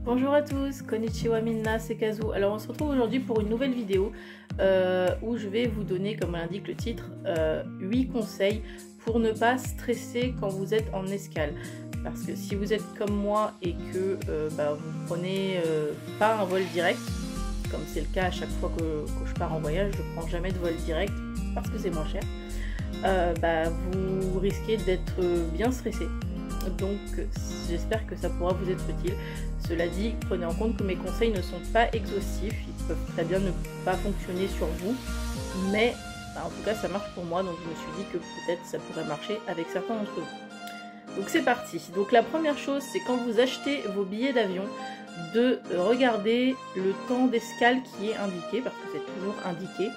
Bonjour à tous, konnichiwa minna, c'est Kazu. Alors on se retrouve aujourd'hui pour une nouvelle vidéo où je vais vous donner, comme l'indique le titre, 8 conseils pour ne pas stresser quand vous êtes en escale. Parce que si vous êtes comme moi et que vous prenez pas un vol direct, comme c'est le cas à chaque fois que je pars en voyage, je prends jamais de vol direct parce que c'est moins cher, vous risquez d'être bien stressé. Donc j'espère que ça pourra vous être utile. Cela dit, prenez en compte que mes conseils ne sont pas exhaustifs, ils peuvent très bien ne pas fonctionner sur vous, mais en tout cas ça marche pour moi, donc je me suis dit que peut-être ça pourrait marcher avec certains d'entre vous. Donc c'est parti. Donc la première chose, c'est quand vous achetez vos billets d'avion, de regarder le temps d'escale qui est indiqué, parce que c'est toujours indiqué,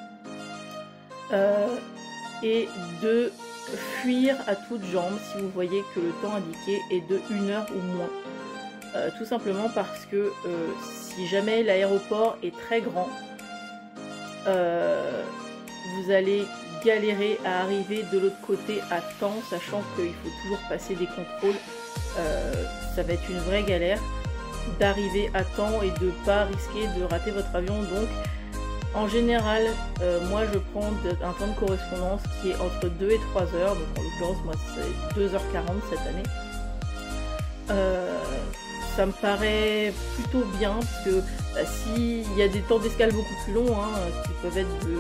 et de fuir à toutes jambes si vous voyez que le temps indiqué est de 1 heure ou moins. Tout simplement parce que si jamais l'aéroport est très grand, vous allez galérer à arriver de l'autre côté à temps, sachant qu'il faut toujours passer des contrôles. Ça va être une vraie galère d'arriver à temps et de ne pas risquer de rater votre avion. Donc en général, moi je prends un temps de correspondance qui est entre 2 et 3 heures, donc en l'occurrence moi c'est 2h40 cette année. Ça me paraît plutôt bien, parce que s'il y a des temps d'escale beaucoup plus longs, qui peuvent être de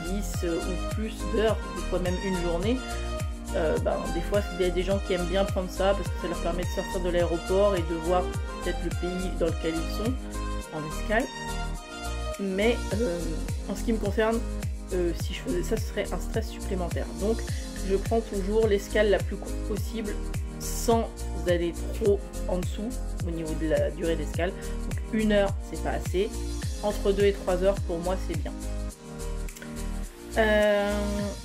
8, 10 ou plus d'heures, des fois même une journée, des fois il y a des gens qui aiment bien prendre ça, parce que ça leur permet de sortir de l'aéroport et de voir peut-être le pays dans lequel ils sont, en escale. Mais en ce qui me concerne, si je faisais ça, ce serait un stress supplémentaire. Donc je prends toujours l'escale la plus courte possible sans aller trop en dessous au niveau de la durée d'escale. Donc 1 heure, c'est pas assez. Entre 2 et 3 heures, pour moi, c'est bien.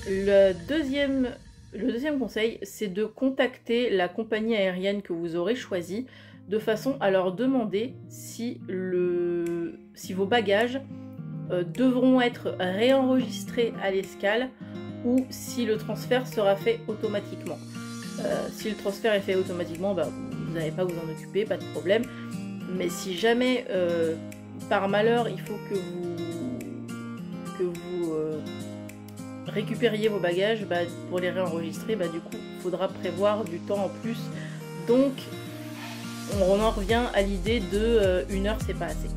Le deuxième conseil, c'est de contacter la compagnie aérienne que vous aurez choisie de façon à leur demander si vos bagages devront être réenregistrés à l'escale ou si le transfert sera fait automatiquement. Si le transfert est fait automatiquement, vous n'avez pas à vous en occuper, pas de problème. Mais si jamais, par malheur, il faut que vous récupériez vos bagages, pour les réenregistrer, du coup, il faudra prévoir du temps en plus. Donc, on en revient à l'idée de 1 heure, c'est pas assez.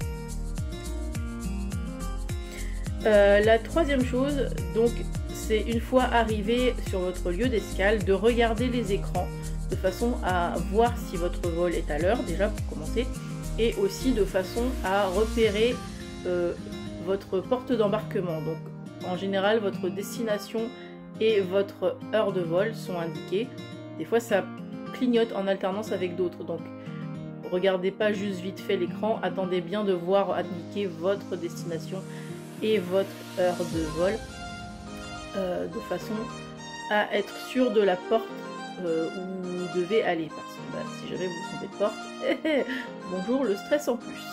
La troisième chose, donc, c'est une fois arrivé sur votre lieu d'escale, de regarder les écrans de façon à voir si votre vol est à l'heure, déjà pour commencer, et aussi de façon à repérer votre porte d'embarquement. Donc, en général, votre destination et votre heure de vol sont indiquées. Des fois, ça clignote en alternance avec d'autres. Donc, regardez pas juste vite fait l'écran, attendez bien de voir indiquer votre destination et votre heure de vol, de façon à être sûr de la porte où vous devez aller. Parce que si jamais vous trompez de porte, bonjour le stress en plus.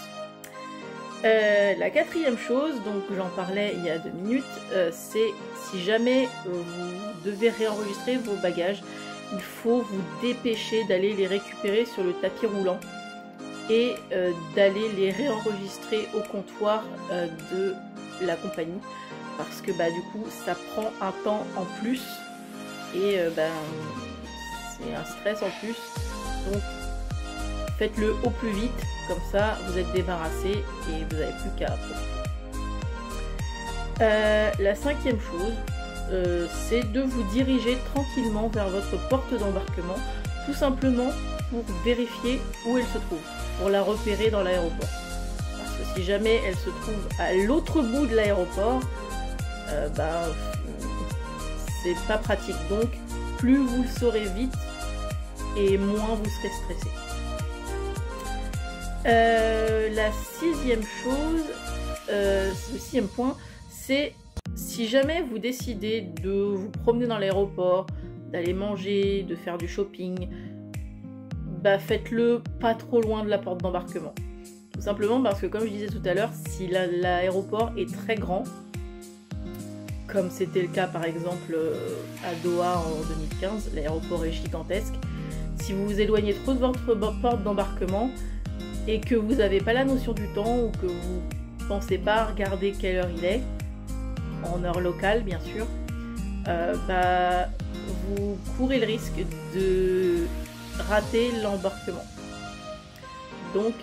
La quatrième chose, donc j'en parlais il y a 2 minutes, c'est si jamais vous devez réenregistrer vos bagages, il faut vous dépêcher d'aller les récupérer sur le tapis roulant et d'aller les réenregistrer au comptoir de la compagnie, parce que du coup ça prend un temps en plus et c'est un stress en plus. Donc faites-le au plus vite, comme ça vous êtes débarrassé et vous n'avez plus qu'à profiter. La cinquième chose, c'est de vous diriger tranquillement vers votre porte d'embarquement, tout simplement pour vérifier où elle se trouve, pour la repérer dans l'aéroport. Parce que si jamais elle se trouve à l'autre bout de l'aéroport, c'est pas pratique. Donc plus vous le saurez vite et moins vous serez stressé. La sixième chose, le 6e point, c'est si jamais vous décidez de vous promener dans l'aéroport, d'aller manger, de faire du shopping, faites-le pas trop loin de la porte d'embarquement. Tout simplement parce que, comme je disais tout à l'heure, si l'aéroport est très grand, comme c'était le cas par exemple à Doha en 2015, l'aéroport est gigantesque. Si vous vous éloignez trop de votre porte d'embarquement, et que vous n'avez pas la notion du temps ou que vous pensez pas regarder quelle heure il est, en heure locale bien sûr, vous courez le risque de rater l'embarquement. Donc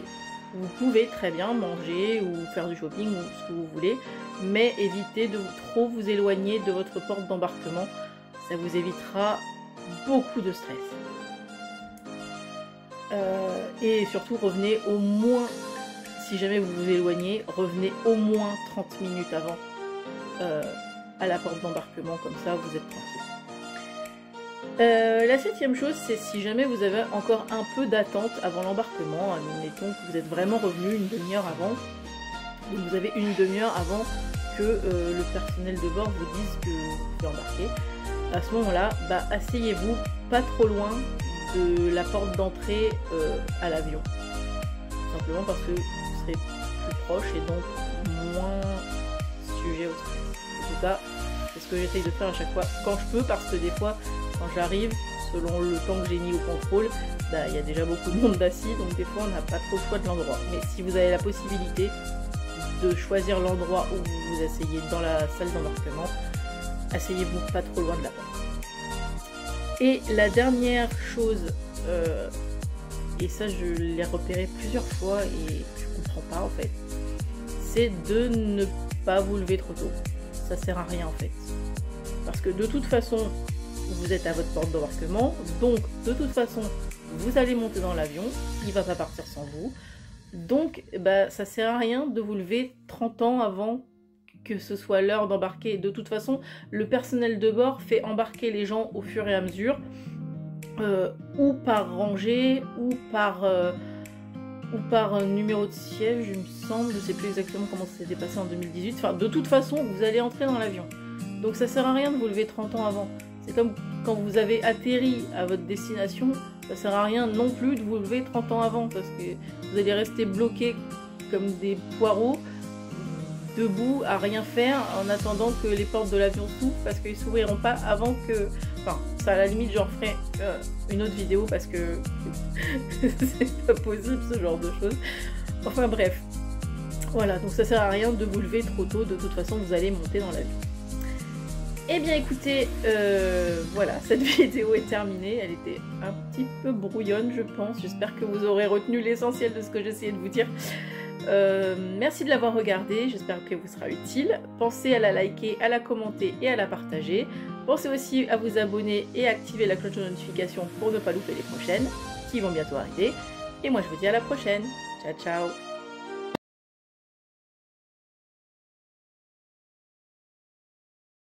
vous pouvez très bien manger ou faire du shopping ou ce que vous voulez, mais évitez de trop vous éloigner de votre porte d'embarquement, ça vous évitera beaucoup de stress. Et surtout revenez au moins, si jamais vous vous éloignez, revenez au moins 30 minutes avant à la porte d'embarquement, comme ça vous êtes tranquille. La 7e chose, c'est si jamais vous avez encore un peu d'attente avant l'embarquement, admettons que vous êtes vraiment revenu une demi-heure avant, ou vous avez une demi-heure avant que le personnel de bord vous dise que vous pouvez embarquer. À ce moment-là, asseyez-vous pas trop loin de la porte d'entrée à l'avion. Simplement parce que vous serez plus proche et donc moins sujet au stress. En tout cas, c'est ce que j'essaye de faire à chaque fois quand je peux, parce que des fois, quand j'arrive, selon le temps que j'ai mis au contrôle, il y a déjà beaucoup de monde d'assis, donc des fois on n'a pas trop le choix de l'endroit. Mais si vous avez la possibilité de choisir l'endroit où vous vous asseyez dans la salle d'embarquement, asseyez-vous pas trop loin de la porte. Et la dernière chose, et ça je l'ai repéré plusieurs fois et je comprends pas en fait, c'est de ne pas vous lever trop tôt. Ça sert à rien en fait. Parce que de toute façon, vous êtes à votre porte d'embarquement, donc de toute façon, vous allez monter dans l'avion, il va pas partir sans vous. Donc ça sert à rien de vous lever 30 ans avant que ce soit l'heure d'embarquer. De toute façon, le personnel de bord fait embarquer les gens au fur et à mesure, ou par rangée, ou par numéro de siège, il me semble, je sais plus exactement comment ça s'était passé en 2018. Enfin, de toute façon, vous allez entrer dans l'avion. Donc ça sert à rien de vous lever 30 ans avant. C'est comme quand vous avez atterri à votre destination, ça sert à rien non plus de vous lever 30 ans avant, parce que vous allez rester bloqué comme des poireaux, debout à rien faire en attendant que les portes de l'avion s'ouvrent, parce qu'ils s'ouvriront pas avant que... Enfin, ça à la limite j'en ferai une autre vidéo parce que c'est pas possible ce genre de choses. Enfin bref, voilà, donc ça sert à rien de vous lever trop tôt, de toute façon vous allez monter dans l'avion. Eh bien écoutez, voilà, cette vidéo est terminée, elle était un petit peu brouillonne je pense, j'espère que vous aurez retenu l'essentiel de ce que j'essayais de vous dire. Merci de l'avoir regardé, j'espère qu'elle vous sera utile. Pensez à la liker, à la commenter et à la partager. Pensez aussi à vous abonner et à activer la cloche de notification pour ne pas louper les prochaines qui vont bientôt arriver. Et moi je vous dis à la prochaine. Ciao ciao.